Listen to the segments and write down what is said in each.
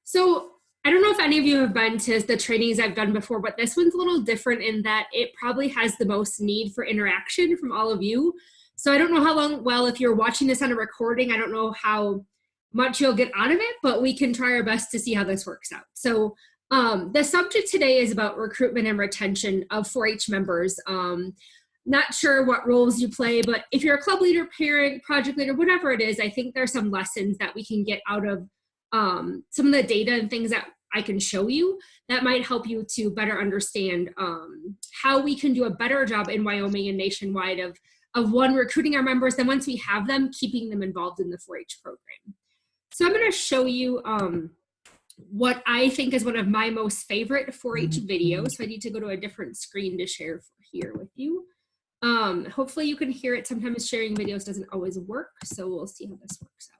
So I don't know if any of you have been to the trainings I've done before, but this one's a little different in that it probably has the most need for interaction from all of you. So I don't know how long, well, if you're watching this on a recording, I don't know how much you'll get out of it, but we can try our best to see how this works out. So the subject today is about recruitment and retention of 4-H members. Not sure what roles you play, but if you're a club leader, parent, project leader, whatever it is, I think there's some lessons that we can get out of some of the data and things that I can show you that might help you to better understand how we can do a better job in Wyoming and nationwide of one, recruiting our members, then once we have them, keeping them involved in the 4-H program. So I'm going to show you what I think is one of my most favorite 4-H videos. So I need to go to a different screen to share here with you. Hopefully you can hear it. Sometimes sharing videos doesn't always work, so we'll see how this works out.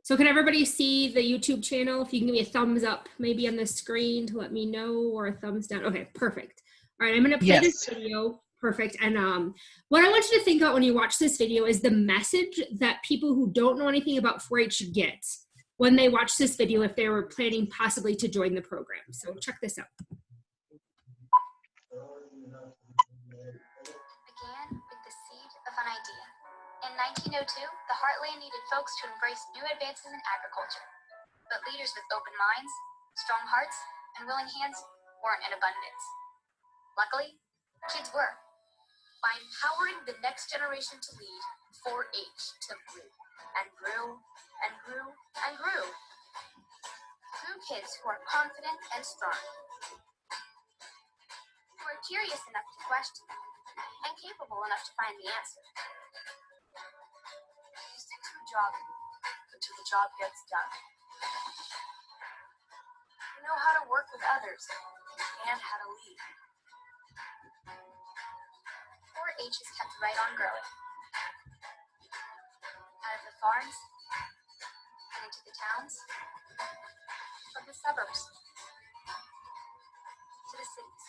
So can everybody see the YouTube channel? If you can give me a thumbs up maybe on the screen to let me know, or a thumbs down. Okay, perfect. All right, I'm gonna play this video. Perfect. And what I want you to think about when you watch this video is the message that people who don't know anything about 4-H get when they watch this video if they were planning possibly to join the program. So check this out. Began with the seed of an idea. In 1902, the Heartland needed folks to embrace new advances in agriculture. But leaders with open minds, strong hearts, and willing hands weren't in abundance. Luckily, kids were. By empowering the next generation to lead, 4-H took root and grew and grew and grew. Through kids who are confident and strong, who are curious enough to question, and capable enough to find the answer. You stick to a job until the job gets done. You know how to work with others and how to lead. 4-H is kept right on growing. Out of the farms and into the towns, from the suburbs to the cities.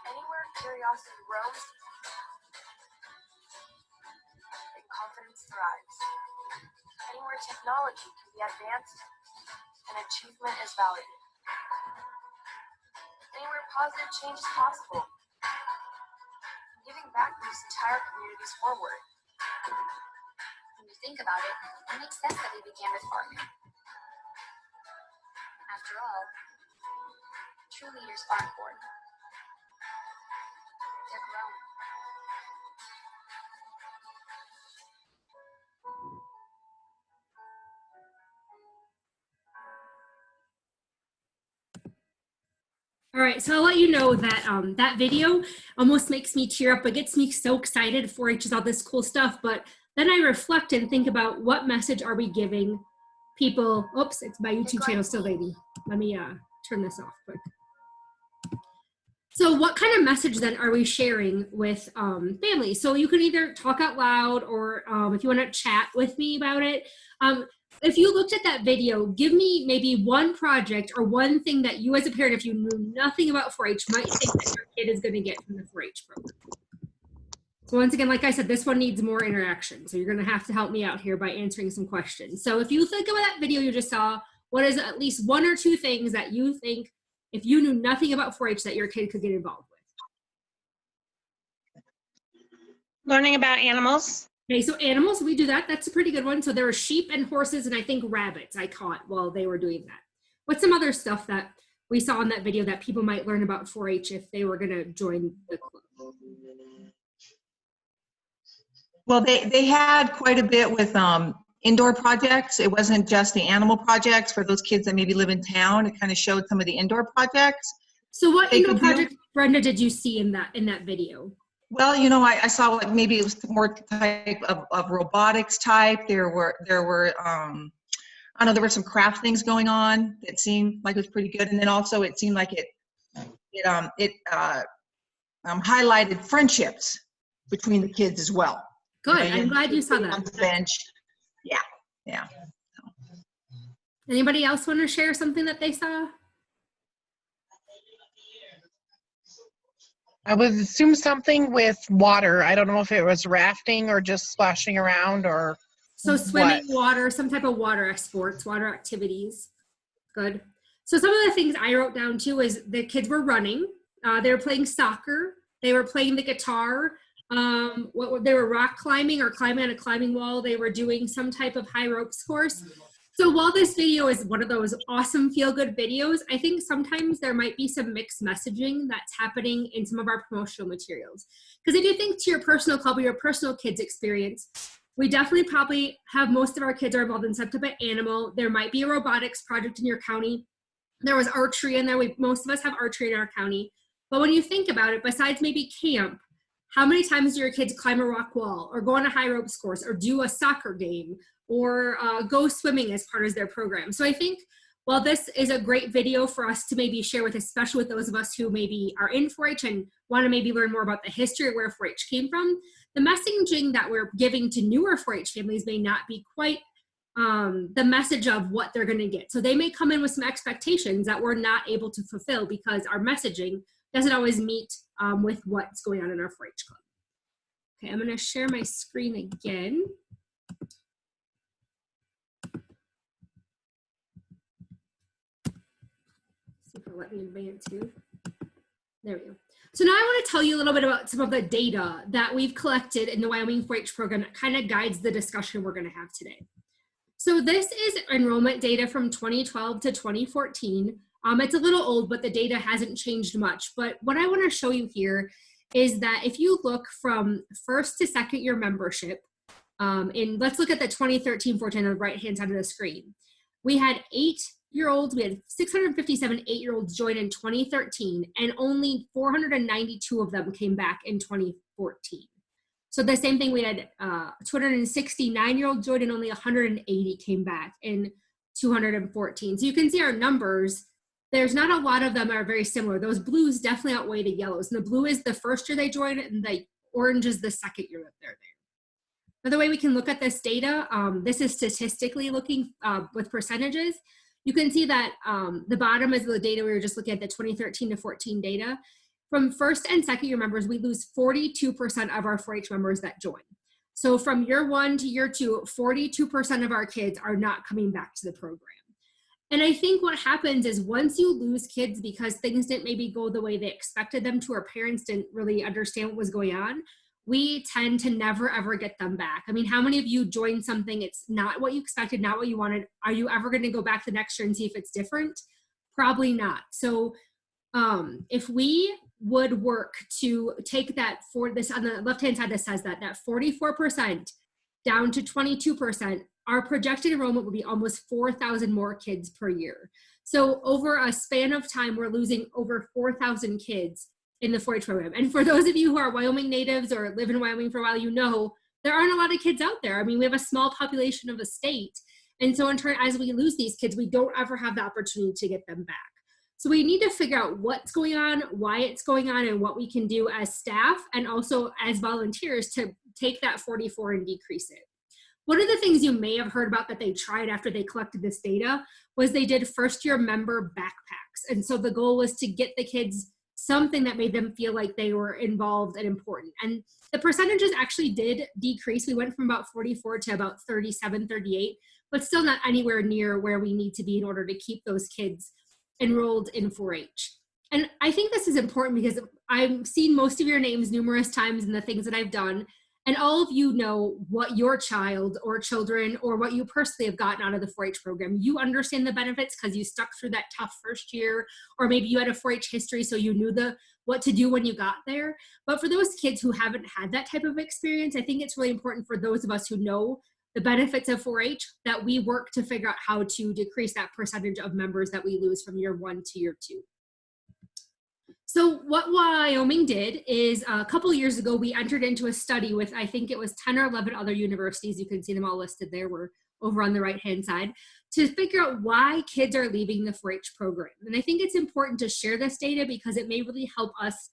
Anywhere curiosity grows and confidence thrives. Anywhere technology can be advanced and achievement is valued. Anywhere positive change is possible. Giving back moves entire communities forward. When you think about it, it makes sense that we began with farming. After all, true leaders aren't born. They're grown. All right, so I'll let you know that that video almost makes me tear up. It gets me so excited. 4-H is all this cool stuff, but then I reflect and think about what message are we giving people. Oops, it's my YouTube channel still waiting. Let me turn this off quick. So what kind of message then are we sharing with families? So you can either talk out loud or if you want to chat with me about it. If you looked at that video, give me maybe one project or one thing that you as a parent, if you knew nothing about 4-H, might think that your kid is going to get from the 4-H program. So once again, like I said, this one needs more interaction. So you're going to have to help me out here by answering some questions. So if you think about that video you just saw, what is at least one or two things that you think, if you knew nothing about 4-H, that your kid could get involved with? Learning about animals. Okay, so animals, we do that. That's a pretty good one. So there were sheep and horses and I think rabbits I caught while they were doing that. What's some other stuff that we saw in that video that people might learn about 4-H if they were going to join the club? Well, they had quite a bit with indoor projects. It wasn't just the animal projects for those kids that maybe live in town. It kind of showed some of the indoor projects. So what indoor project, Brenda, did you see in that video? Well, you know, I saw like maybe it was more type of robotics type. There were I don't know, there were some craft things going on that seemed like it was pretty good. And then also it seemed like it highlighted friendships between the kids as well. Good. I'm glad you saw that. On the bench. Yeah. Yeah. Anybody else want to share something that they saw? I would assume something with water. I don't know if it was rafting or just splashing around or. So swimming, What? water, some type of water sports, water activities. Good. So some of the things I wrote down too is the kids were running. They were playing soccer. They were playing the guitar. They were rock climbing or climbing on a climbing wall. They were doing some type of high ropes course. So while this video is one of those awesome feel-good videos, I think sometimes there might be some mixed messaging that's happening in some of our promotional materials. Because if you think to your personal club or your personal kids experience, we definitely probably have most of our kids are involved in some type of animal. There might be a robotics project in your county. There was archery in there. Most of us have archery in our county. But when you think about it, besides maybe camp, how many times do your kids climb a rock wall or go on a high ropes course or do a soccer game or go swimming as part of their program? So I think while this is a great video for us to maybe share with, especially with those of us who maybe are in 4-H and want to maybe learn more about the history of where 4-H came from, the messaging that we're giving to newer 4-H families may not be quite the message of what they're going to get. So they may come in with some expectations that we're not able to fulfill because our messaging doesn't always meet with what's going on in our 4-H club. Okay, I'm going to share my screen again. See if it'll let me advance here. There we go. So now I want to tell you a little bit about some of the data that we've collected in the Wyoming 4-H program that kind of guides the discussion we're going to have today. So this is enrollment data from 2012 to 2014. It's a little old, but the data hasn't changed much. But what I want to show you here is that if you look from first to second year membership, let's look at the 2013-14 on the right-hand side of the screen. We had 8-year-olds, we had 657 8-year-olds join in 2013, and only 492 of them came back in 2014. So the same thing, we had 269-year-olds join and only 180 came back in 214. So you can see our numbers. There's not a lot of them are very similar. Those blues definitely outweigh the yellows. And the blue is the first year they joined, and the orange is the second year that they're there. Another way we can look at this data, this is statistically looking with percentages. You can see that the bottom is the data we were just looking at, the 2013 to 14 data. From first and second year members, we lose 42% of our 4-H members that join. So from year 1 to year 2, 42% of our kids are not coming back to the program. And I think what happens is once you lose kids because things didn't maybe go the way they expected them to, or parents didn't really understand what was going on, we tend to never ever get them back. I mean, how many of you joined something, it's not what you expected, not what you wanted? Are you ever going to go back the next year and see if it's different? Probably not. So if we would work to take that, for this on the left-hand side that says that 44% down to 22%, our projected enrollment would be almost 4,000 more kids per year. So over a span of time, we're losing over 4,000 kids in the 4-H program. And for those of you who are Wyoming natives or live in Wyoming for a while, you know there aren't a lot of kids out there. I mean, we have a small population of a state. And so in turn, as we lose these kids, we don't ever have the opportunity to get them back. So we need to figure out what's going on, why it's going on, and what we can do as staff and also as volunteers to take that 44 and decrease it. One of the things you may have heard about that they tried after they collected this data was they did first-year member backpacks. And so the goal was to get the kids something that made them feel like they were involved and important. And the percentages actually did decrease. We went from about 44 to about 37, 38, but still not anywhere near where we need to be in order to keep those kids enrolled in 4-H. And I think this is important because I've seen most of your names numerous times in the things that I've done, and all of you know what your child or children or what you personally have gotten out of the 4-H program. You understand the benefits because you stuck through that tough first year, or maybe you had a 4-H history so you knew what to do when you got there. But for those kids who haven't had that type of experience, I think it's really important for those of us who know the benefits of 4-H that we work to figure out how to decrease that percentage of members that we lose from year 1 to year 2. So what Wyoming did is a couple years ago, we entered into a study with, I think it was 10 or 11 other universities. You can see them all listed there. We're over on the right-hand side, to figure out why kids are leaving the 4-H program. And I think it's important to share this data because it may really help us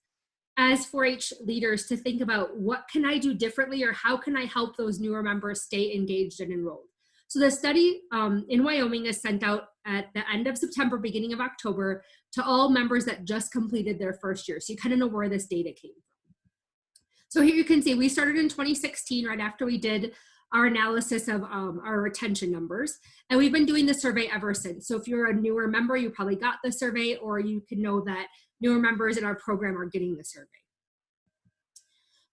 as 4-H leaders to think about what can I do differently, or how can I help those newer members stay engaged and enrolled. So the study in Wyoming is sent out at the end of September, beginning of October, to all members that just completed their first year. So you kind of know where this data came from. So here you can see we started in 2016, right after we did our analysis of our retention numbers. And we've been doing the survey ever since. So if you're a newer member, you probably got the survey, or you can know that newer members in our program are getting the survey.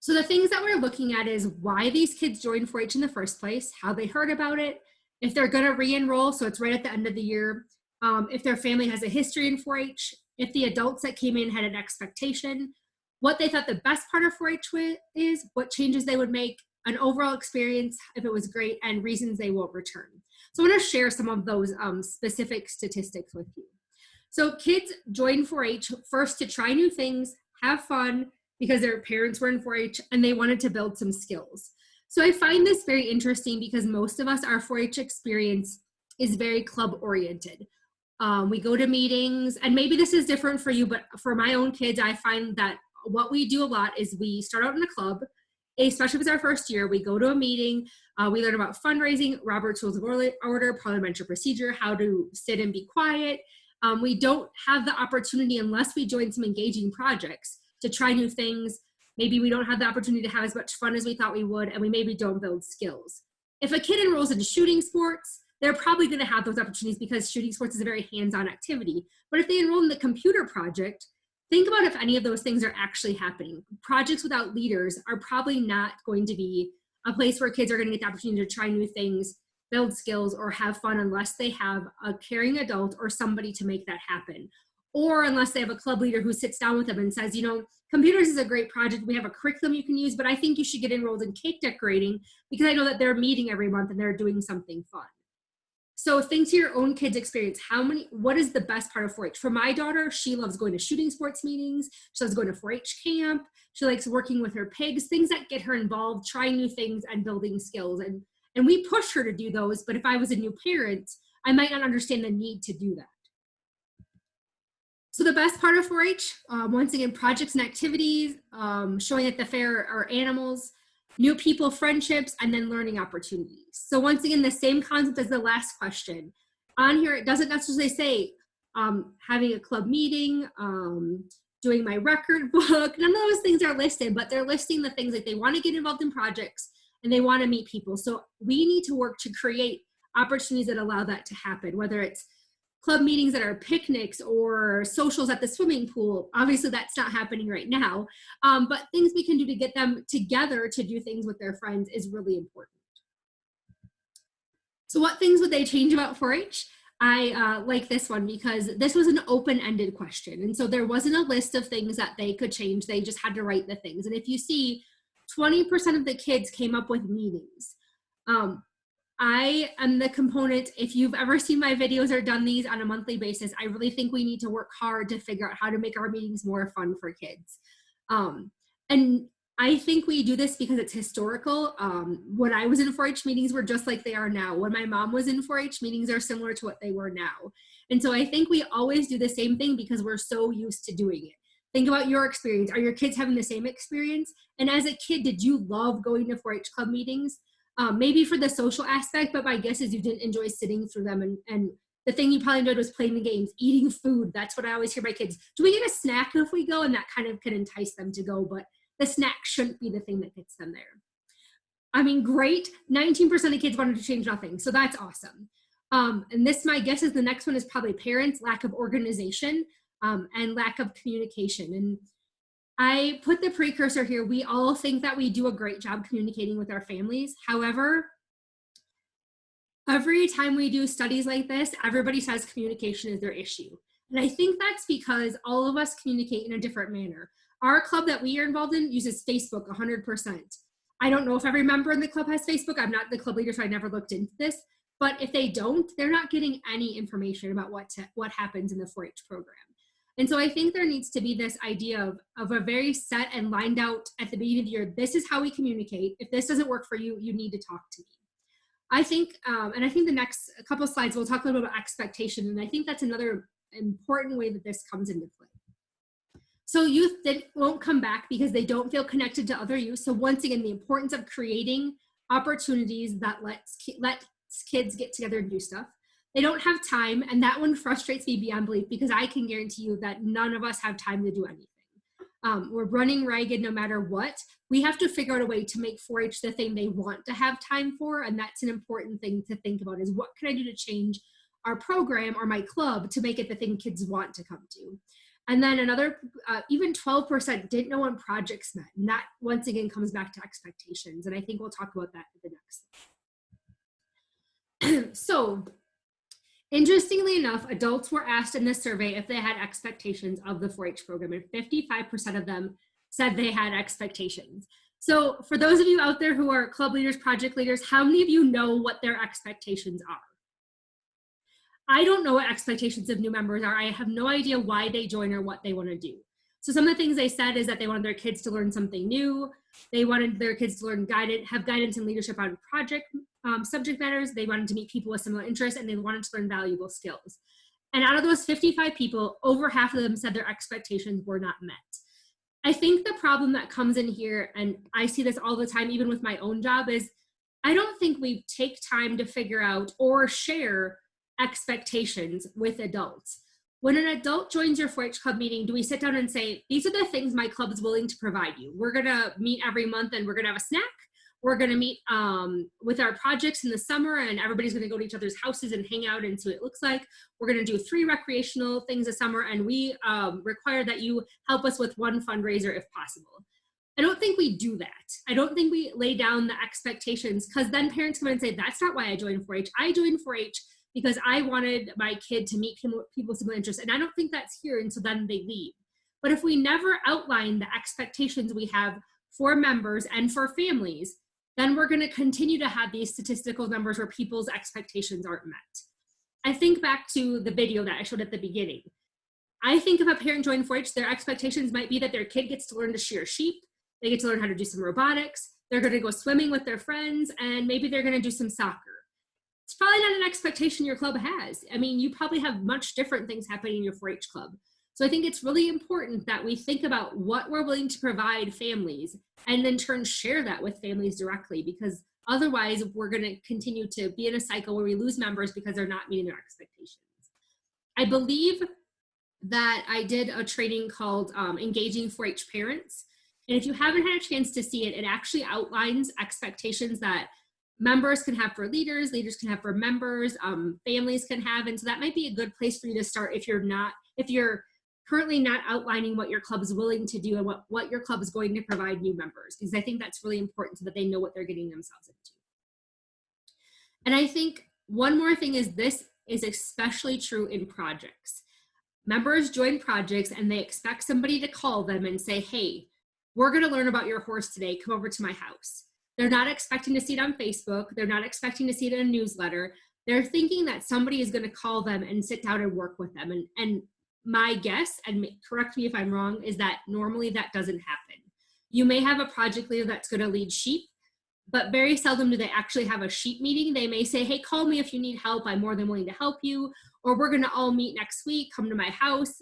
So the things that we're looking at is why these kids joined 4-H in the first place, how they heard about it, if they're gonna re-enroll, so it's right at the end of the year, if their family has a history in 4-H, if the adults that came in had an expectation, what they thought the best part of 4-H is, what changes they would make, an overall experience, if it was great, and reasons they won't return. So I want to share some of those specific statistics with you. So kids join 4-H first to try new things, have fun, because their parents were in 4-H, and they wanted to build some skills. So I find this very interesting because most of us, our 4-H experience is very club oriented. We go to meetings, and maybe this is different for you, but for my own kids, I find that what we do a lot is we start out in a club, especially if it's our first year. We go to a meeting, we learn about fundraising, Robert's Rules of Order, parliamentary procedure, how to sit and be quiet. We don't have the opportunity, unless we join some engaging projects, to try new things. Maybe we don't have the opportunity to have as much fun as we thought we would, and we maybe don't build skills. If a kid enrolls in shooting sports, they're probably going to have those opportunities because shooting sports is a very hands-on activity. But if they enroll in the computer project, think about if any of those things are actually happening. Projects without leaders are probably not going to be a place where kids are going to get the opportunity to try new things, build skills, or have fun unless they have a caring adult or somebody to make that happen. Or unless they have a club leader who sits down with them and says, you know, computers is a great project. We have a curriculum you can use, but I think you should get enrolled in cake decorating because I know that they're meeting every month and they're doing something fun. So think to your own kids' experience. What is the best part of 4-H? For my daughter, she loves going to shooting sports meetings. She loves going to 4-H camp. She likes working with her pigs, things that get her involved, trying new things and building skills. And we push her to do those, but if I was a new parent, I might not understand the need to do that. So the best part of 4-H, once again, projects and activities, showing at the fair are animals, new people, friendships, and then learning opportunities. So once again, the same concept as the last question. On here, it doesn't necessarily say having a club meeting, doing my record book. None of those things are listed, but they're listing the things like they want to get involved in projects and they want to meet people. So we need to work to create opportunities that allow that to happen, whether it's club meetings that are picnics or socials at the swimming pool. Obviously that's not happening right now, but things we can do to get them together to do things with their friends is really important. So what things would they change about 4-H? I like this one because this was an open-ended question. And so there wasn't a list of things that they could change. They just had to write the things. And if you see, 20% of the kids came up with meetings. I am the component, if you've ever seen my videos or done these on a monthly basis, I really think we need to work hard to figure out how to make our meetings more fun for kids. And I think we do this because it's historical. When I was in 4-H, meetings were just like they are now. When my mom was in 4-H, meetings are similar to what they were now. And so I think we always do the same thing because we're so used to doing it. Think about your experience. Are your kids having the same experience? And as a kid, did you love going to 4-H club meetings? Maybe for the social aspect, but my guess is you didn't enjoy sitting through them. And the thing you probably enjoyed was playing the games, eating food. That's what I always hear my kids. Do we get a snack if we go? And that kind of can entice them to go, but the snack shouldn't be the thing that gets them there. I mean, great. 19% of kids wanted to change nothing. So that's awesome. And this, my guess is the next one is probably parents, lack of organization, and lack of communication. And I put the precursor here. We all think that we do a great job communicating with our families. However, every time we do studies like this, everybody says communication is their issue. And I think that's because all of us communicate in a different manner. Our club that we are involved in uses Facebook 100%. I don't know if every member in the club has Facebook. I'm not the club leader, so I never looked into this. But if they don't, they're not getting any information about what happens in the 4-H program. And so I think there needs to be this idea of a very set and lined out at the beginning of the year, this is how we communicate. If this doesn't work for you, you need to talk to me. I think, and I think the next couple of slides, we'll talk a little bit about expectation. And I think that's another important way that this comes into play. So youth won't come back because they don't feel connected to other youth. So once again, the importance of creating opportunities that lets kids get together and do stuff. They don't have time, and that one frustrates me beyond belief because I can guarantee you that none of us have time to do anything. we're running ragged no matter what. We have to figure out a way to make 4-H the thing they want to have time for, and that's an important thing to think about, is what can I do to change our program or my club to make it the thing kids want to come to. And then another, even 12% didn't know when projects met, and that once again comes back to expectations, and I think we'll talk about that in the next. So, interestingly enough, adults were asked in this survey if they had expectations of the 4-H program, and 55% of them said they had expectations. So for those of you out there who are club leaders, project leaders, how many of you know what their expectations are? I don't know what expectations of new members are. I have no idea why they join or what they want to do. So some of the things they said is that they wanted their kids to learn something new. They wanted their kids to learn have guidance and leadership on project subject matters. They wanted to meet people with similar interests, and they wanted to learn valuable skills. And out of those 55 people, over half of them said their expectations were not met. I think the problem that comes in here, and I see this all the time, even with my own job, is I don't think we take time to figure out or share expectations with adults. When an adult joins your 4-H club meeting, do we sit down and say, these are the things my club is willing to provide you? We're gonna meet every month and we're gonna have a snack. We're gonna meet with our projects in the summer, and everybody's gonna go to each other's houses and hang out and see what it looks like. We're gonna do 3 recreational things this summer, and we require that you help us with 1 fundraiser if possible. I don't think we do that. I don't think we lay down the expectations, because then parents come in and say, that's not why I joined 4-H. I joined 4-H because I wanted my kid to meet people with similar interests. And I don't think that's here, and so then they leave. But if we never outline the expectations we have for members and for families, then we're gonna continue to have these statistical numbers where people's expectations aren't met. I think back to the video that I showed at the beginning. I think if a parent joined 4-H, their expectations might be that their kid gets to learn to shear sheep, they get to learn how to do some robotics, they're gonna go swimming with their friends, and maybe they're gonna do some soccer. It's probably not an expectation your club has. I mean, you probably have much different things happening in your 4-H club. So I think it's really important that we think about what we're willing to provide families, and in turn share that with families directly, because otherwise we're going to continue to be in a cycle where we lose members because they're not meeting their expectations. I believe that I did a training called Engaging 4-H Parents. And if you haven't had a chance to see it, it actually outlines expectations that members can have for leaders, leaders can have for members, families can have. And so that might be a good place for you to start if you're currently not outlining what your club is willing to do and what your club is going to provide new members, because I think that's really important so that they know what they're getting themselves into. And I think one more thing is, this is especially true in projects. Members join projects and they expect somebody to call them and say, hey, we're gonna learn about your horse today, come over to my house. They're not expecting to see it on Facebook. They're not expecting to see it in a newsletter. They're thinking that somebody is gonna call them and sit down and work with them. And my guess, and correct me if I'm wrong, is that normally that doesn't happen. You may have a project leader that's going to lead sheep, but very seldom do they actually have a sheep meeting. They may say, hey, call me if you need help. I'm more than willing to help you. Or we're going to all meet next week. Come to my house.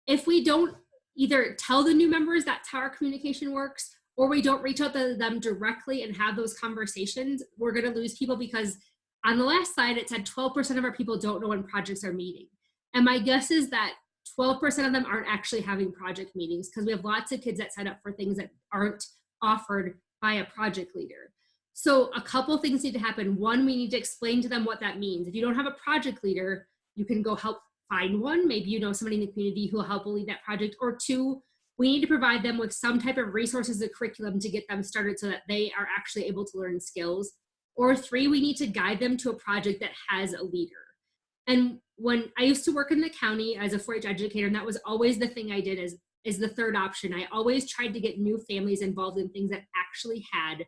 If we don't either tell the new members that's how our communication works, or we don't reach out to them directly and have those conversations, we're going to lose people, because on the last slide, it said 12% of our people don't know when projects are meeting. And my guess is that 12% of them aren't actually having project meetings, because we have lots of kids that sign up for things that aren't offered by a project leader. So a couple things need to happen. One, we need to explain to them what that means. If you don't have a project leader, you can go help find one. Maybe you know somebody in the community who will help lead that project. Or 2, we need to provide them with some type of resources or curriculum to get them started so that they are actually able to learn skills. Or 3, we need to guide them to a project that has a leader. And when I used to work in the county as a 4-H educator, and that was always the thing I did is the third option. I always tried to get new families involved in things that actually had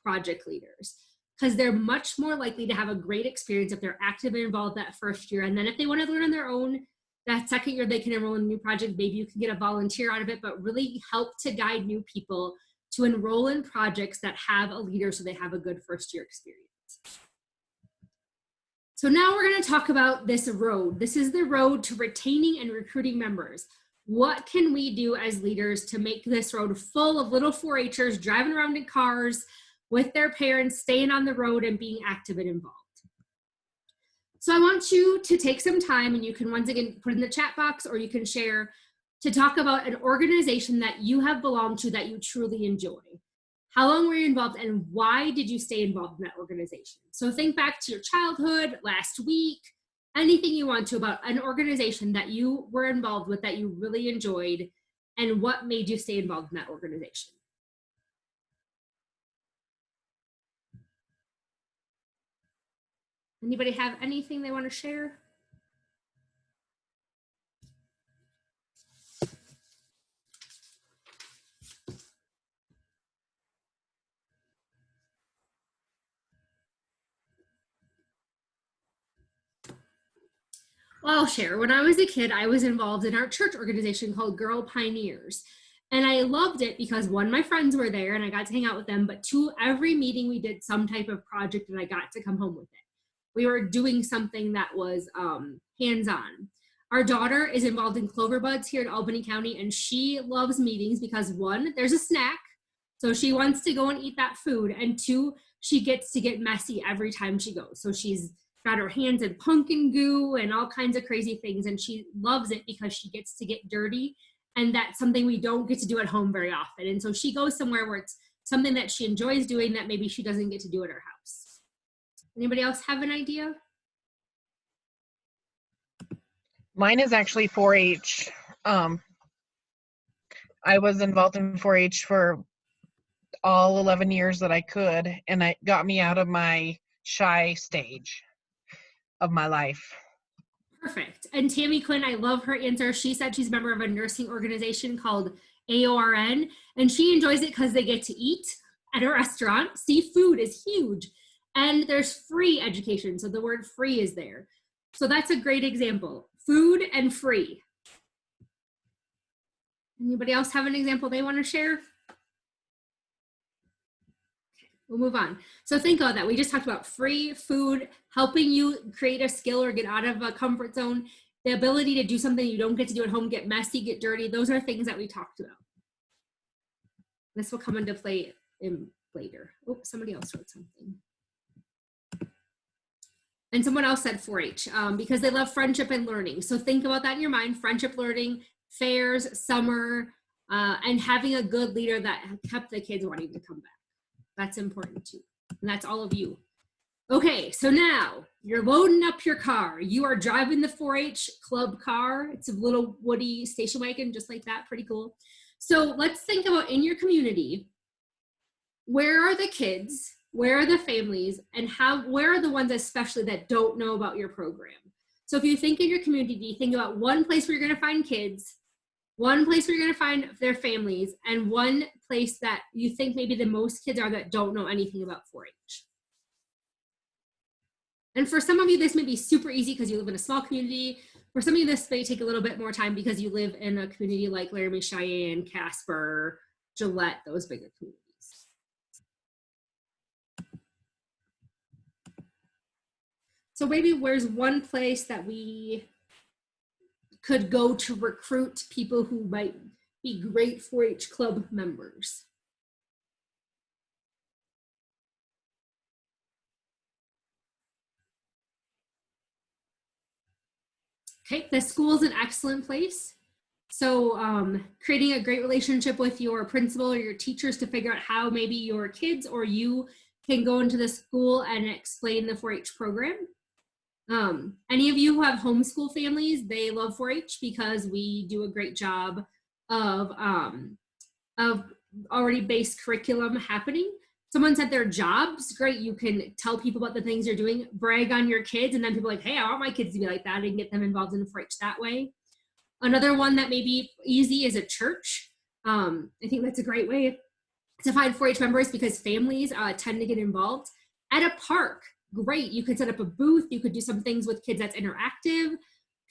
project leaders, because they're much more likely to have a great experience if they're active and involved that first year. And then if they want to learn on their own, that second year they can enroll in a new project. Maybe you can get a volunteer out of it, but really help to guide new people to enroll in projects that have a leader so they have a good first year experience. So now we're going to talk about this road. This is the road to retaining and recruiting members. What can we do as leaders to make this road full of little 4-Hers driving around in cars with their parents, staying on the road and being active and involved? So I want you to take some time, and you can once again put in the chat box, or you can share to talk about an organization that you have belonged to that you truly enjoy. How long were you involved and why did you stay involved in that organization? So think back to your childhood, last week, anything you want to about an organization that you were involved with that you really enjoyed and what made you stay involved in that organization. Anybody have anything they want to share? Well, I'll share. When I was a kid, I was involved in our church organization called Girl Pioneers. And I loved it because one, my friends were there and I got to hang out with them, but two, every meeting we did some type of project and I got to come home with it. We were doing something that was hands-on. Our daughter is involved in Clover Buds here in Albany County, and she loves meetings because one, there's a snack, so she wants to go and eat that food, and two, she gets to get messy every time she goes. So she's got her hands in pumpkin goo and all kinds of crazy things, and she loves it because she gets to get dirty, and that's something we don't get to do at home very often. And so she goes somewhere where it's something that she enjoys doing that maybe she doesn't get to do at her house. Anybody else have an idea? Mine is actually 4-H. I was involved in 4-H for all 11 years that I could, and it got me out of my shy stage of my life. Perfect. And Tammy Quinn, I love her answer. She said she's a member of a nursing organization called AORN, and she enjoys it because they get to eat at a restaurant. Seafood is huge. And there's free education. So the word free is there. So that's a great example. Food and free. Anybody else have an example they want to share? Okay, we'll move on. So think about that. We just talked about free food, helping you create a skill or get out of a comfort zone, the ability to do something you don't get to do at home, get messy, get dirty. Those are things that we talked about. This will come into play later. Oh, somebody else wrote something. And someone else said 4-H because they love friendship and learning. So think about that in your mind, friendship, learning, fairs, summer, and having a good leader that kept the kids wanting to come back. That's important too. And that's all of you. Okay, so now you're loading up your car. You are driving the 4-H club car. It's a little woody station wagon, just like that, pretty cool. So let's think about in your community, where are the kids? Where are the families, and where are the ones especially that don't know about your program? So if you think in your community, think about one place where you're going to find kids, one place where you're going to find their families, and one place that you think maybe the most kids are that don't know anything about 4-H. And for some of you, this may be super easy because you live in a small community. For some of you, this may take a little bit more time because you live in a community like Laramie, Cheyenne, Casper, Gillette, those bigger communities. So maybe where's one place that we could go to recruit people who might be great 4-H club members? Okay, the school is an excellent place. So creating a great relationship with your principal or your teachers to figure out how maybe your kids or you can go into the school and explain the 4-H program. Any of you who have homeschool families, they love 4-H because we do a great job of already based curriculum happening. Someone said their jobs, great, you can tell people about the things you're doing, brag on your kids, and then people are like, hey, I want my kids to be like that and get them involved in 4-H that way. Another one that may be easy is a church. I think that's a great way to find 4-H members because families tend to get involved. At a park, great, you could set up a booth, you could do some things with kids that's interactive,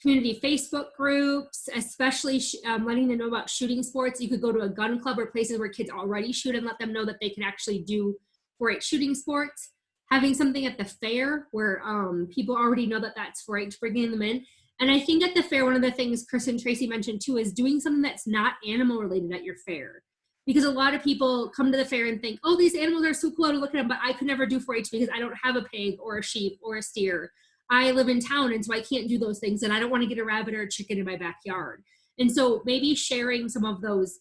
community Facebook groups, especially letting them know about shooting sports. You could go to a gun club or places where kids already shoot and let them know that they can actually do 4-H shooting sports. Having something at the fair where people already know that that's 4-H, bringing them in. And I think at the fair, one of the things Chris and Tracy mentioned too is doing something that's not animal related at your fair. Because a lot of people come to the fair and think, oh, these animals are so cool to look at them, but I could never do 4-H because I don't have a pig or a sheep or a steer. I live in town, and so I can't do those things, and I don't want to get a rabbit or a chicken in my backyard. And so maybe sharing some of those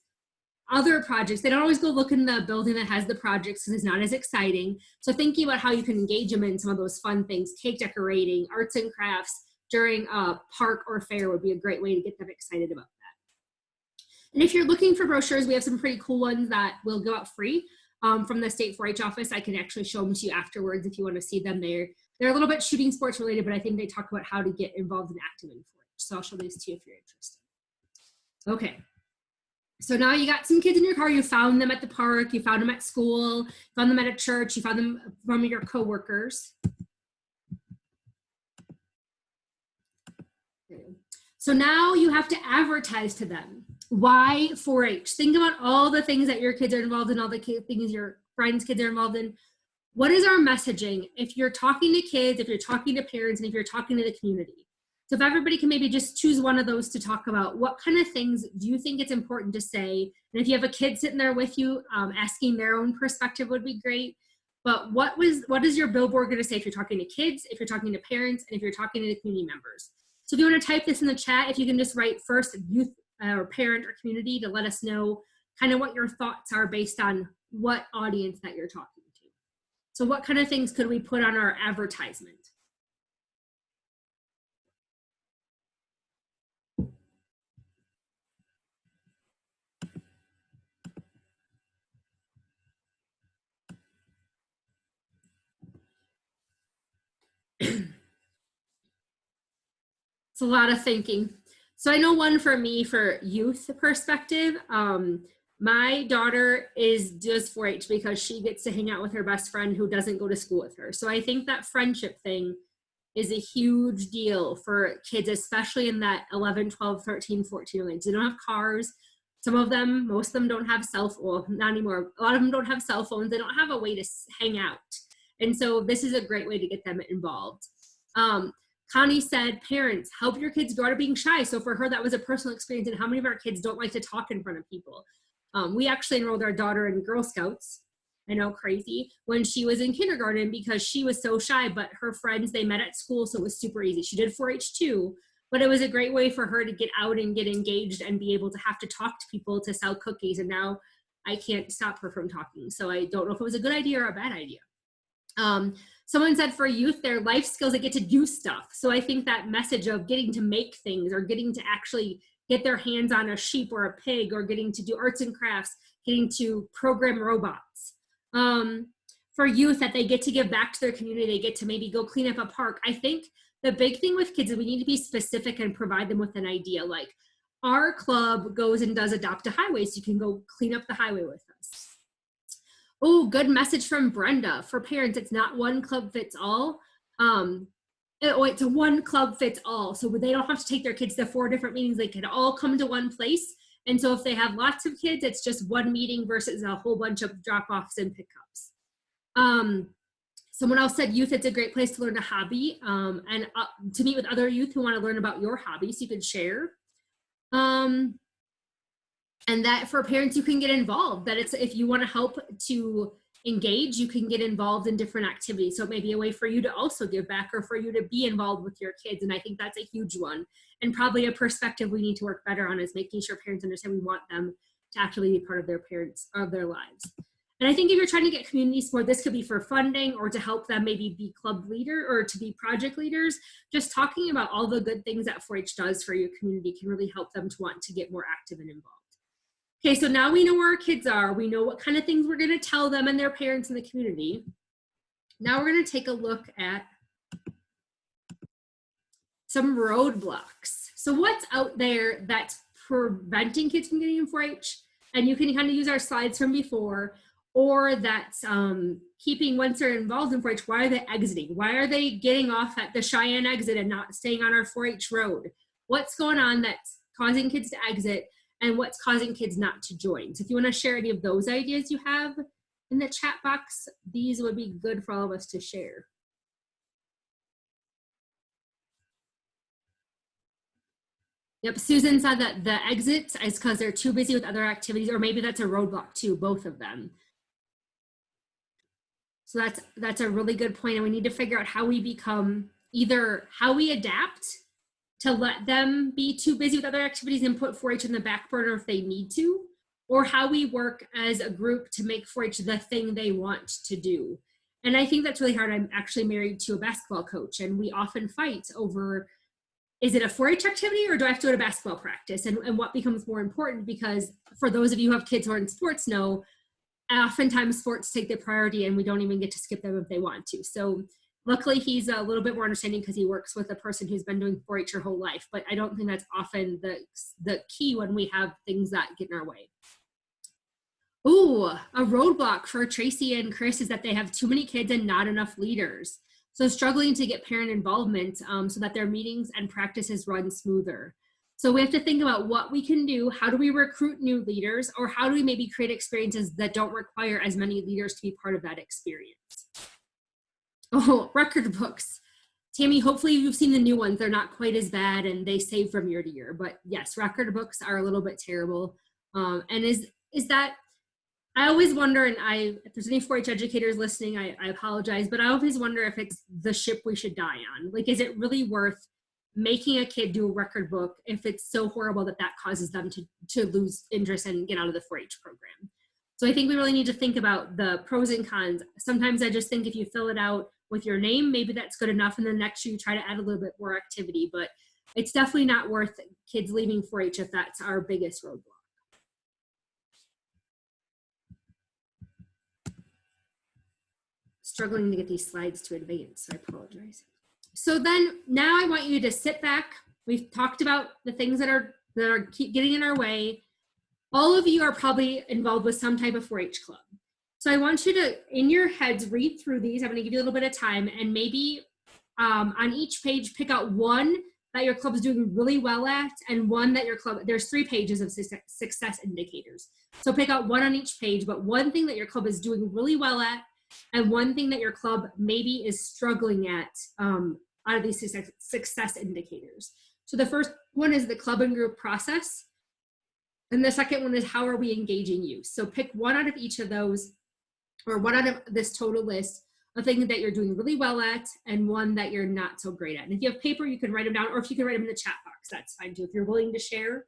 other projects. They don't always go look in the building that has the projects because it's not as exciting. So thinking about how you can engage them in some of those fun things, cake decorating, arts and crafts during a park or fair would be a great way to get them excited about that. And if you're looking for brochures, we have some pretty cool ones that will go out free from the state 4-H office. I can actually show them to you afterwards if you want to see them. They're a little bit shooting sports related, but I think they talk about how to get involved and active in 4-H. So I'll show these to you if you're interested. Okay. So now you got some kids in your car, you found them at the park, you found them at school, you found them at a church, you found them from your coworkers. So now you have to advertise to them. Why 4-H? Think about all the things that your kids are involved in, all the things your friends' kids are involved in. What is our messaging? If you're talking to kids, if you're talking to parents, and if you're talking to the community. So if everybody can maybe just choose one of those to talk about, what kind of things do you think it's important to say? And if you have a kid sitting there with you, asking their own perspective would be great. But what is your billboard going to say if you're talking to kids, if you're talking to parents, and if you're talking to the community members? So if you want to type this in the chat, if you can just write first youth or parent or community to let us know kind of what your thoughts are based on what audience that you're talking to. So what kind of things could we put on our advertisement? It's a lot of thinking. So I know one for me for youth perspective. My daughter does 4-H because she gets to hang out with her best friend who doesn't go to school with her. So I think that friendship thing is a huge deal for kids, especially in that 11, 12, 13, 14 range. They don't have cars. Some of them, most of them don't have well, not anymore. A lot of them don't have cell phones. They don't have a way to hang out. And so this is a great way to get them involved. Connie said, parents, help your kids grow out of being shy. So for her, that was a personal experience. And how many of our kids don't like to talk in front of people? We actually enrolled our daughter in Girl Scouts. I know, crazy, when she was in kindergarten because she was so shy, but her friends, they met at school, so it was super easy. She did 4-H too, but it was a great way for her to get out and get engaged and be able to have to talk to people to sell cookies. And now I can't stop her from talking. So I don't know if it was a good idea or a bad idea. Someone said for youth, their life skills, they get to do stuff. So I think that message of getting to make things or getting to actually get their hands on a sheep or a pig or getting to do arts and crafts, getting to program robots. For youth, that they get to give back to their community, they get to maybe go clean up a park. I think the big thing with kids is we need to be specific and provide them with an idea. Like our club goes and does adopt a highway, so you can go clean up the highway with us. Oh, good message from Brenda. For parents, it's not one club fits all. It's a one club fits all. So they don't have to take their kids to 4 different meetings. They can all come to one place. And so if they have lots of kids, it's just one meeting versus a whole bunch of drop-offs and pickups. Someone else said youth, it's a great place to learn a hobby and to meet with other youth who want to learn about your hobby so you can share. And that for parents, you can get involved. That it's if you want to help to engage, you can get involved in different activities. So it may be a way for you to also give back or for you to be involved with your kids. And I think that's a huge one. And probably a perspective we need to work better on is making sure parents understand we want them to actually be part of their lives. And I think if you're trying to get community support, this could be for funding or to help them maybe be club leader or to be project leaders. Just talking about all the good things that 4-H does for your community can really help them to want to get more active and involved. Okay, so now we know where our kids are. We know what kind of things we're going to tell them and their parents in the community. Now we're going to take a look at some roadblocks. So what's out there that's preventing kids from getting in 4-H? And you can kind of use our slides from before, or that's keeping, once they're involved in 4-H, why are they exiting? Why are they getting off at the Cheyenne exit and not staying on our 4-H road? What's going on that's causing kids to exit? And what's causing kids not to join. So if you want to share any of those ideas you have in the chat box, these would be good for all of us to share. Yep, Susan said that the exit is because they're too busy with other activities, or maybe that's a roadblock too, both of them. So that's a really good point, and we need to figure out how we become, either how we adapt to let them be too busy with other activities and put 4-H in the back burner if they need to, or how we work as a group to make 4-H the thing they want to do. And I think that's really hard. I'm actually married to a basketball coach, and we often fight over, is it a 4-H activity or do I have to go to basketball practice? And what becomes more important, because for those of you who have kids who are in sports know, oftentimes sports take the priority and we don't even get to skip them if they want to. So luckily he's a little bit more understanding because he works with a person who's been doing 4-H your whole life, but I don't think that's often the key when we have things that get in our way. Ooh, a roadblock for Tracy and Chris is that they have too many kids and not enough leaders. So struggling to get parent involvement so that their meetings and practices run smoother. So we have to think about what we can do. How do we recruit new leaders, or how do we maybe create experiences that don't require as many leaders to be part of that experience? Oh, record books. Tammy, hopefully you've seen the new ones. They're not quite as bad and they save from year to year, but yes, record books are a little bit terrible. And is that, I always wonder, and if there's any 4-H educators listening, I apologize, but I always wonder if it's the ship we should die on. Like, is it really worth making a kid do a record book if it's so horrible that causes them to lose interest and get out of the 4-H program? So I think we really need to think about the pros and cons. Sometimes I just think if you fill it out with your name, maybe that's good enough, and then next year you try to add a little bit more activity, but it's definitely not worth kids leaving 4-H if that's our biggest roadblock. Struggling to get these slides to advance, so I apologize. So then now I want you to sit back. We've talked about the things that are keep getting in our way. All of you are probably involved with some type of 4-H club. So I want you to, in your heads, read through these. I'm going to give you a little bit of time, and maybe on each page, pick out one that your club is doing really well at, and one that your club, there's 3 pages of success indicators. So pick out one on each page, but one thing that your club is doing really well at, and one thing that your club maybe is struggling at out of these success indicators. So the first one is the club and group process. And the second one is, how are we engaging you? So pick one out of each of those, or one out of this total list of things that you're doing really well at, and one that you're not so great at. And if you have paper, you can write them down, or if you can write them in the chat box, that's fine too. If you're willing to share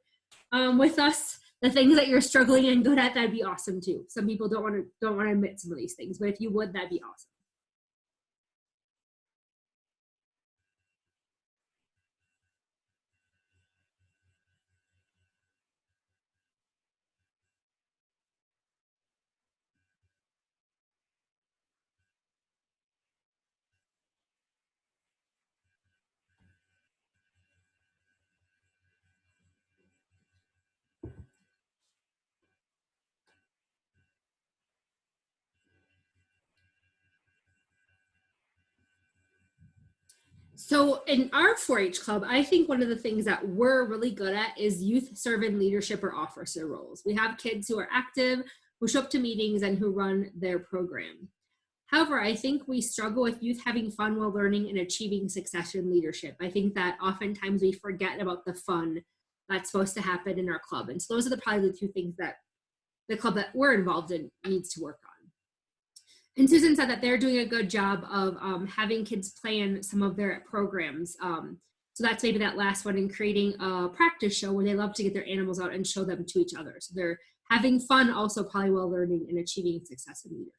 with us the things that you're struggling and good at, that'd be awesome too. Some people don't want to admit some of these things, but if you would, that'd be awesome. So in our 4-H club, I think one of the things that we're really good at is youth servant leadership or officer roles. We have kids who are active, who show up to meetings, and who run their program. However, I think we struggle with youth having fun while learning and achieving success in leadership. I think that oftentimes we forget about the fun that's supposed to happen in our club. And so those are probably the 2 things that the club that we're involved in needs to work on. And Susan said that they're doing a good job of having kids plan some of their programs. So that's maybe that last one, in creating a practice show where they love to get their animals out and show them to each other. So they're having fun also probably while learning and achieving success in leadership.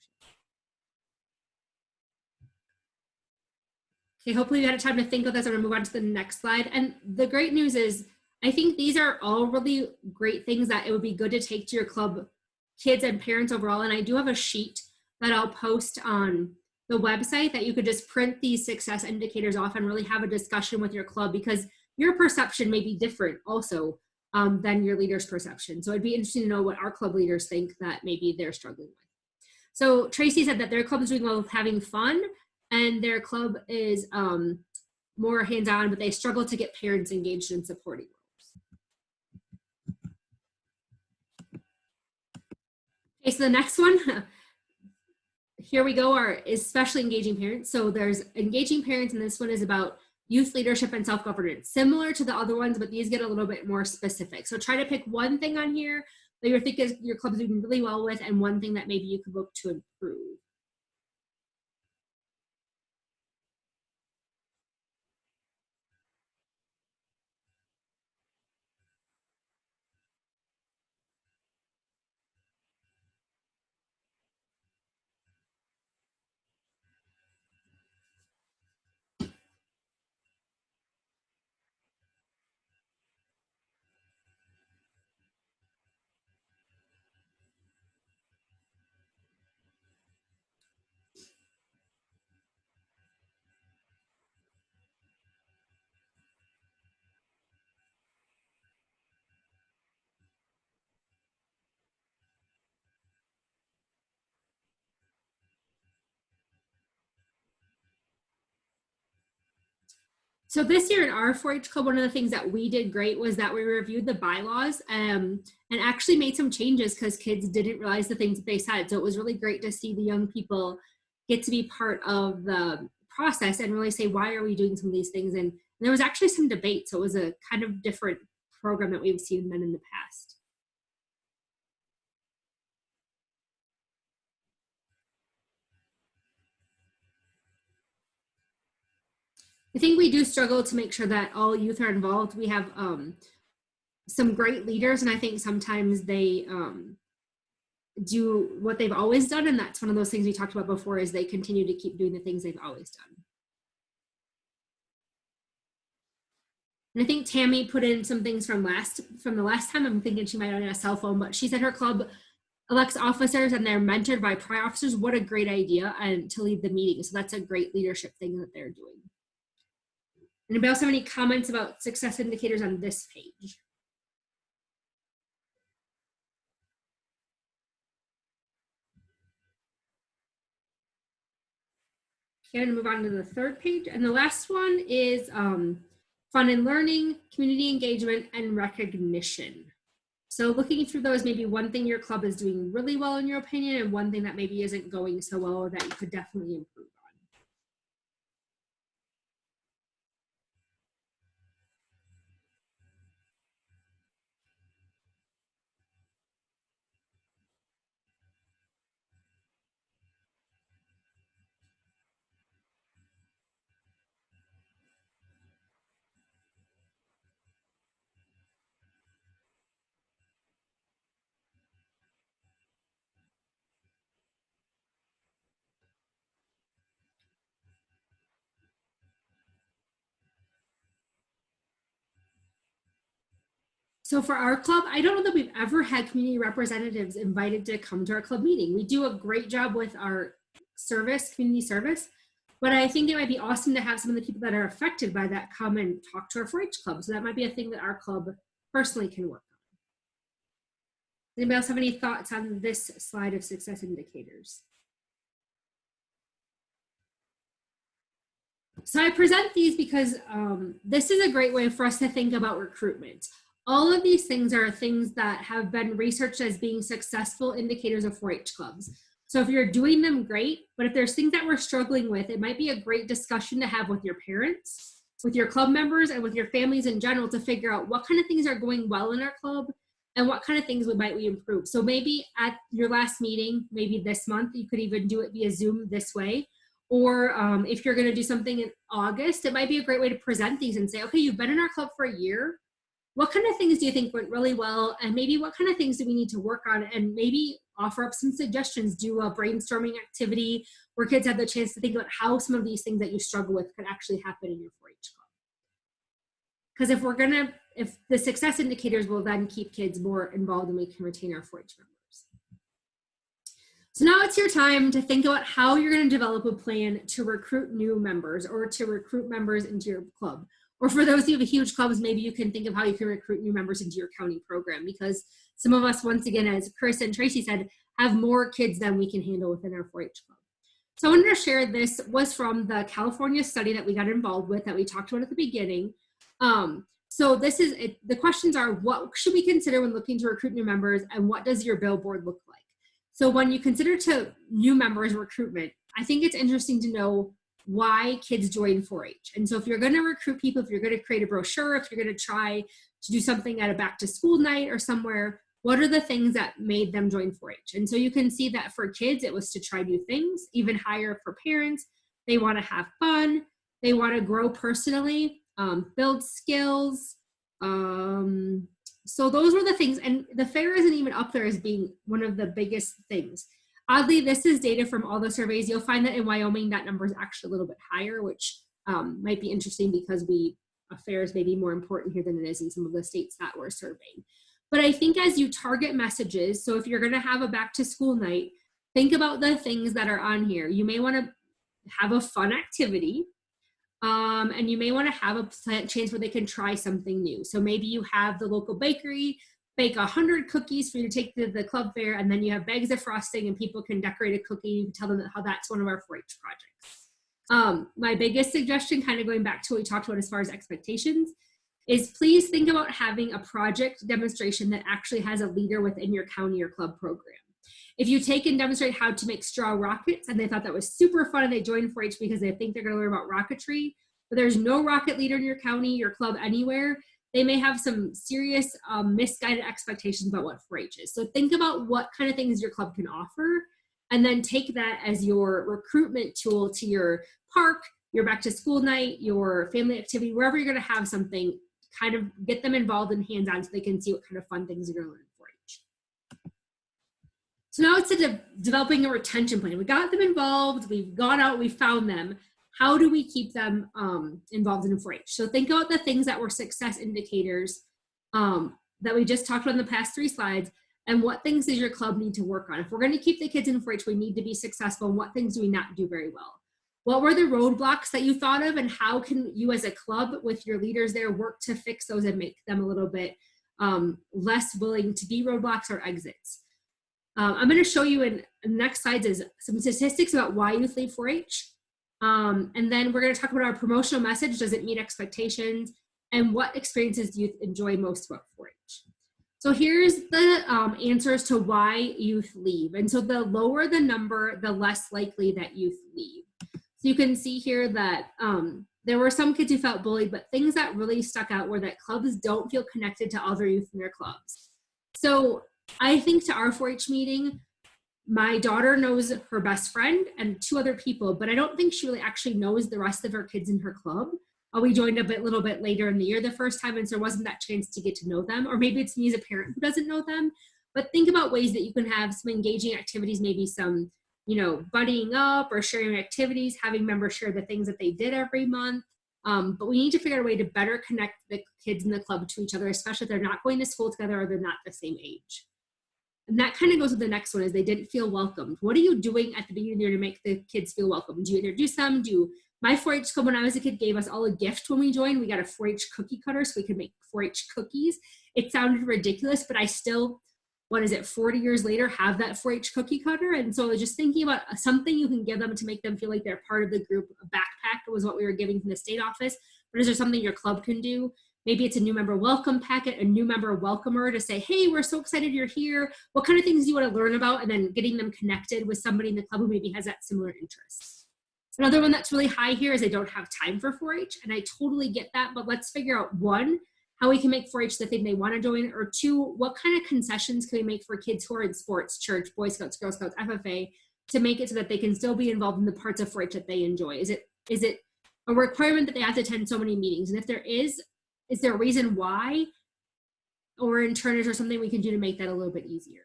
Okay, hopefully you had time to think of this. I'm gonna move on to the next slide. And the great news is, I think these are all really great things that it would be good to take to your club, kids and parents overall. And I do have a sheet that I'll post on the website that you could just print these success indicators off and really have a discussion with your club, because your perception may be different also than your leader's perception. So it'd be interesting to know what our club leaders think that maybe they're struggling with. So Tracy said that their club is doing well with having fun, and their club is more hands-on, but they struggle to get parents engaged in supporting roles. Okay, so the next one, here we go, are especially engaging parents. So there's engaging parents, and this one is about youth leadership and self-governance, similar to the other ones, but these get a little bit more specific. So try to pick one thing on here that you think your club is doing really well with, and one thing that maybe you could look to improve. So this year in our 4-H club, one of the things that we did great was that we reviewed the bylaws and actually made some changes because kids didn't realize the things that they said. So it was really great to see the young people get to be part of the process and really say, why are we doing some of these things? And there was actually some debate. So it was a kind of different program that we've seen done in the past. I think we do struggle to make sure that all youth are involved. We have some great leaders, and I think sometimes they do what they've always done, and that's one of those things we talked about before is they continue to keep doing the things they've always done. And I think Tammy put in some things from the last time. I'm thinking she might have on a cell phone, but she said her club elects officers and they're mentored by prior officers. What a great idea, and to lead the meeting. So that's a great leadership thing that they're doing. Anybody else have any comments about success indicators on this page? Okay, I'm gonna move on to the third page. And the last one is fun and learning, community engagement, and recognition. So looking through those, maybe one thing your club is doing really well in your opinion, and one thing that maybe isn't going so well or that you could definitely improve on. So for our club, I don't know that we've ever had community representatives invited to come to our club meeting. We do a great job with our service, community service, but I think it might be awesome to have some of the people that are affected by that come and talk to our 4-H club. So that might be a thing that our club personally can work on. Anybody else have any thoughts on this slide of success indicators? So I present these because this is a great way for us to think about recruitment. All of these things are things that have been researched as being successful indicators of 4-H clubs. So if you're doing them, great, but if there's things that we're struggling with, it might be a great discussion to have with your parents, with your club members, and with your families in general to figure out what kind of things are going well in our club and what kind of things might we improve. So maybe at your last meeting, maybe this month, you could even do it via Zoom this way. Or if you're gonna do something in August, it might be a great way to present these and say, okay, you've been in our club for a year. What kind of things do you think went really well? And maybe what kind of things do we need to work on? And maybe offer up some suggestions, do a brainstorming activity where kids have the chance to think about how some of these things that you struggle with could actually happen in your 4-H club. Because if the success indicators will then keep kids more involved and we can retain our 4-H members. So now it's your time to think about how you're going to develop a plan to recruit new members or to recruit members into your club. Or for those of you with huge clubs, maybe you can think of how you can recruit new members into your county program, because some of us, once again, as Chris and Tracy said, have more kids than we can handle within our 4-H club. So I wanted to share this was from the California study that we got involved with that we talked about at the beginning. So this is it. The questions are, what should we consider when looking to recruit new members, and what does your billboard look like? So when you consider to new members recruitment, I think it's interesting to know why kids join 4-H. And so if you're going to recruit people, if you're going to create a brochure, if you're going to try to do something at a back to school night or somewhere, what are the things that made them join 4-H? And so you can see that for kids, it was to try new things. Even higher for parents, they want to have fun, they want to grow personally, build skills. So those were the things, and the fair isn't even up there as being one of the biggest things. Oddly, this is data from all the surveys. You'll find that in Wyoming, that number is actually a little bit higher, which might be interesting because affairs may be more important here than it is in some of the states that we're surveying. But I think as you target messages, so if you're gonna have a back to school night, think about the things that are on here. You may wanna have a fun activity, and you may wanna have a chance where they can try something new. So maybe you have the local bakery bake 100 cookies for you to take to the club fair, and then you have bags of frosting and people can decorate a cookie. You can tell them how that's one of our 4-H projects. My biggest suggestion, kind of going back to what we talked about as far as expectations, is please think about having a project demonstration that actually has a leader within your county or club program. If you take and demonstrate how to make straw rockets and they thought that was super fun and they joined 4-H because they think they're going to learn about rocketry, but there's no rocket leader in your county, your club, anywhere, they may have some serious misguided expectations about what 4-H is. So think about what kind of things your club can offer, and then take that as your recruitment tool to your park, your back to school night, your family activity, wherever you're going to have something, kind of get them involved and hands-on so they can see what kind of fun things you're going to learn in 4-H. So now it's developing a retention plan. We got them involved, we've gone out, we found them. How do we keep them involved in 4-H? So think about the things that were success indicators that we just talked about in the past 3 slides, and what things does your club need to work on? If we're going to keep the kids in 4-H, we need to be successful, and what things do we not do very well? What were the roadblocks that you thought of, and how can you as a club with your leaders there work to fix those and make them a little bit less willing to be roadblocks or exits? I'm going to show you in the next slides is some statistics about why youth leave 4-H. And then we're going to talk about our promotional message. Does it meet expectations? And what experiences do you enjoy most about 4-H? So here's the answers to why youth leave. And so the lower the number, the less likely that youth leave. So you can see here that there were some kids who felt bullied, but things that really stuck out were that clubs don't feel connected to other youth in their clubs. So I think to our 4-H meeting, my daughter knows her best friend and 2 other people, but I don't think she really actually knows the rest of her kids in her club. We joined a little bit later in the year the first time, and so there wasn't that chance to get to know them. Or maybe it's me as a parent who doesn't know them. But think about ways that you can have some engaging activities, maybe some, buddying up or sharing activities, having members share the things that they did every month. But we need to figure out a way to better connect the kids in the club to each other, especially if they're not going to school together or they're not the same age. And that kind of goes with the next one, is they didn't feel welcomed. What are you doing at the beginning of the year to make the kids feel welcome? Do you introduce them? My 4-H club when I was a kid gave us all a gift when we joined. We got a 4-H cookie cutter so we could make 4-H cookies. It sounded ridiculous, but I still, 40 years later, have that 4-H cookie cutter. And so just thinking about something you can give them to make them feel like they're part of the group. A backpack was what we were giving from the state office. But is there something your club can do? Maybe it's a new member welcome packet, a new member welcomer to say, hey, we're so excited you're here. What kind of things do you want to learn about? And then getting them connected with somebody in the club who maybe has that similar interest. Another one that's really high here is they don't have time for 4-H. And I totally get that, but let's figure out 1, how we can make 4-H the thing they want to join, or 2, what kind of concessions can we make for kids who are in sports, church, Boy Scouts, Girl Scouts, FFA, to make it so that they can still be involved in the parts of 4-H that they enjoy? Is it a requirement that they have to attend so many meetings? And if there is there a reason why? Or in turn, is there something we can do to make that a little bit easier?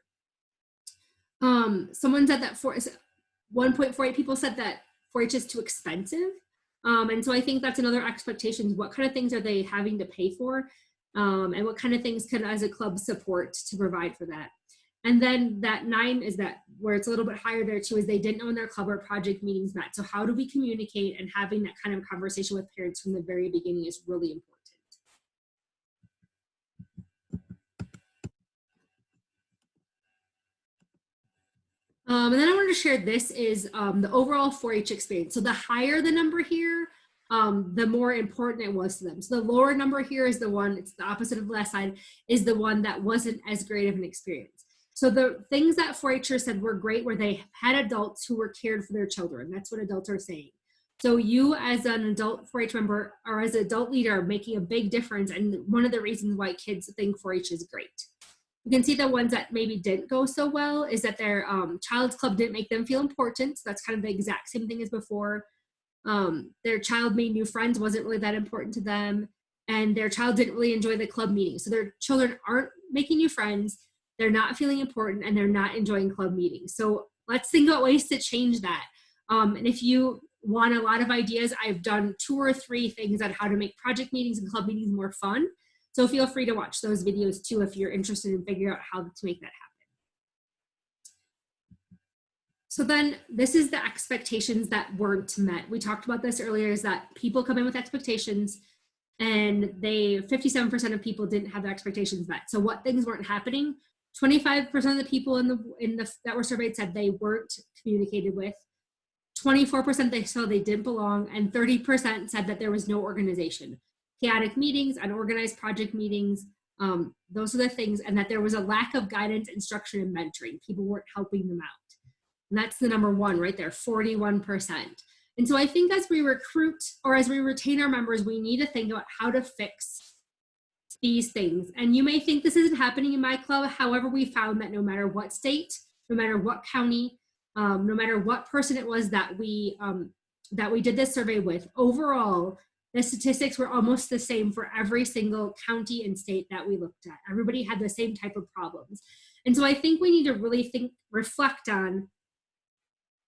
Someone said that 1.48 people said that 4-H is too expensive. And so I think that's another expectation. What kind of things are they having to pay for? And what kind of things can as a club support to provide for that? And then that 9 is that where it's a little bit higher there too, is they didn't know when their club or project meetings met. So how do we communicate, and having that kind of conversation with parents from the very beginning is really important. And then I wanted to share this is the overall 4-H experience. So the higher the number here, the more important it was to them. So the lower number here is the one, it's the opposite of the last side, is the one that wasn't as great of an experience. So the things that 4-Hers said were great were they had adults who were cared for their children. That's what adults are saying. So you as an adult 4-H member or as an adult leader are making a big difference, and one of the reasons why kids think 4-H is great. You can see the ones that maybe didn't go so well is that their child's club didn't make them feel important. So that's kind of the exact same thing as before. Their child made new friends, wasn't really that important to them. And their child didn't really enjoy the club meetings. So their children aren't making new friends, they're not feeling important, and they're not enjoying club meetings. So let's think about ways to change that. And if you want a lot of ideas, I've done 2 or 3 things on how to make project meetings and club meetings more fun. So feel free to watch those videos too if you're interested in figuring out how to make that happen. So then this is the expectations that weren't met. We talked about this earlier, is that people come in with expectations and 57% of people didn't have their expectations met. So what things weren't happening? 25% of the people that were surveyed said they weren't communicated with. 24% they saw they didn't belong, and 30% said that there was no organization. Chaotic meetings, unorganized project meetings, those are the things, and that there was a lack of guidance, instruction, and mentoring. People weren't helping them out. And that's the number one right there, 41%. And so I think as we recruit or as we retain our members, we need to think about how to fix these things. And you may think this isn't happening in my club. However, we found that no matter what state, no matter what county, no matter what person it was that we did this survey with, overall, the statistics were almost the same for every single county and state that we looked at. Everybody had the same type of problems. And so I think we need to really reflect on,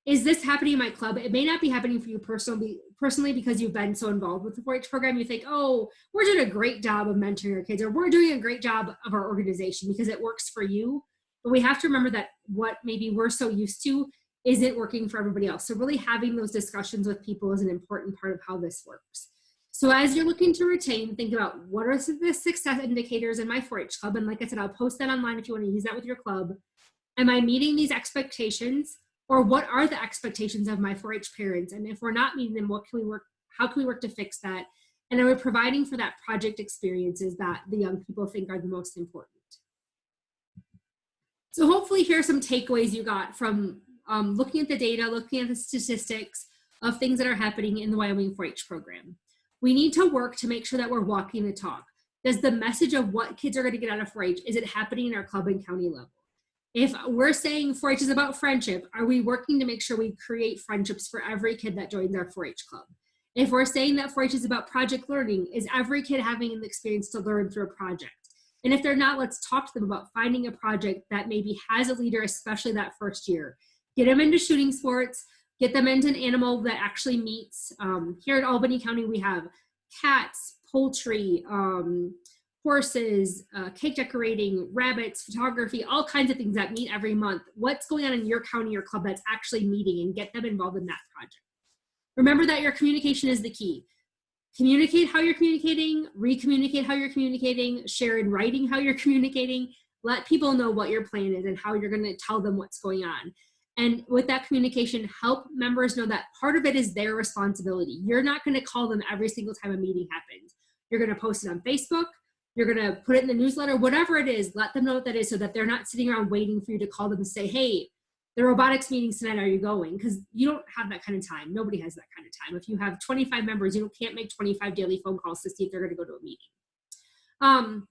is this happening in my club? It may not be happening for you personally because you've been so involved with the 4-H program. You think, oh, we're doing a great job of mentoring our kids, or we're doing a great job of our organization because it works for you. But we have to remember that what maybe we're so used to isn't working for everybody else. So really having those discussions with people is an important part of how this works. So as you're looking to retain, think about what are the success indicators in my 4-H club? And like I said, I'll post that online if you want to use that with your club. Am I meeting these expectations? Or what are the expectations of my 4-H parents? And if we're not meeting them, how can we work to fix that? And are we providing for that project experiences that the young people think are the most important? So hopefully here are some takeaways you got from looking at the data, looking at the statistics of things that are happening in the Wyoming 4-H program. We need to work to make sure that we're walking the talk. Does the message of what kids are going to get out of 4-H, is it happening in our club and county level? If we're saying 4-H is about friendship, are we working to make sure we create friendships for every kid that joins our 4-H club? If we're saying that 4-H is about project learning, is every kid having an experience to learn through a project? And if they're not, let's talk to them about finding a project that maybe has a leader, especially that first year. Get them into shooting sports, get them into an animal that actually meets. Here in Albany County, we have cats, poultry, horses, cake decorating, rabbits, photography, all kinds of things that meet every month. What's going on in your county or club that's actually meeting, and get them involved in that project. Remember that your communication is the key. Communicate how you're communicating, re-communicate how you're communicating, share in writing how you're communicating, let people know what your plan is and how you're going to tell them what's going on. And with that communication, help members know that part of it is their responsibility. You're not going to call them every single time a meeting happens. You're going to post it on Facebook. You're going to put it in the newsletter, whatever it is, let them know what that is so that they're not sitting around waiting for you to call them and say, hey, the robotics meeting's tonight, are you going? Because you don't have that kind of time. Nobody has that kind of time. If you have 25 members, you can't make 25 daily phone calls to see if they're going to go to a meeting.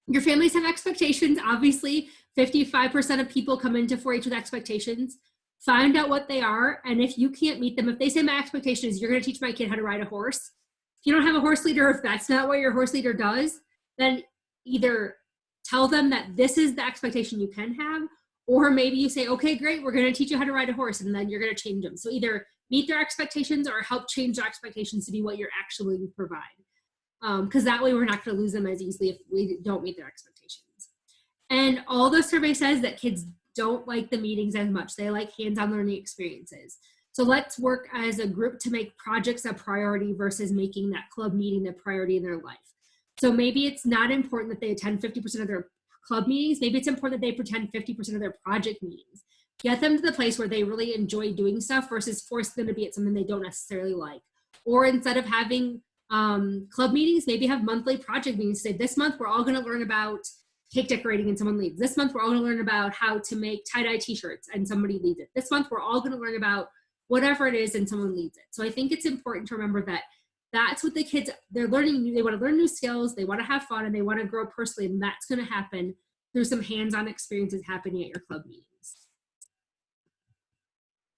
Your families have expectations. Obviously, 55% of people come into 4-H with expectations. Find out what they are, and if you can't meet them, if they say my expectation is you're going to teach my kid how to ride a horse, if you don't have a horse leader, if that's not what your horse leader does, then either tell them that this is the expectation you can have, or maybe you say, okay, great, we're going to teach you how to ride a horse, and then you're going to change them. So either meet their expectations or help change their expectations to be what you're actually going to provide. Because that way we're not going to lose them as easily if we don't meet their expectations. And all the survey says that kids don't like the meetings as much. They like hands-on learning experiences. So let's work as a group to make projects a priority versus making that club meeting the priority in their life. So maybe it's not important that they attend 50% of their club meetings. Maybe it's important that they attend 50% of their project meetings. Get them to the place where they really enjoy doing stuff versus force them to be at something they don't necessarily like. Or instead of having club meetings, maybe have monthly project meetings. Say this month we're all going to learn about cake decorating and someone leads. This month we're all going to learn about how to make tie-dye t-shirts and somebody leads it. This month we're all going to learn about whatever it is and someone leads it. So I think it's important to remember that that's what the kids, they're learning. They want to learn new skills, they want to have fun, and they want to grow personally, and that's going to happen through some hands-on experiences happening at your club meetings.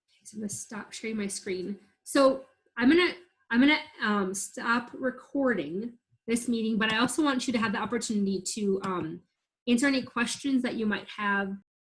Okay, so I'm going to stop sharing my screen. So I'm gonna stop recording this meeting, but I also want you to have the opportunity to answer any questions that you might have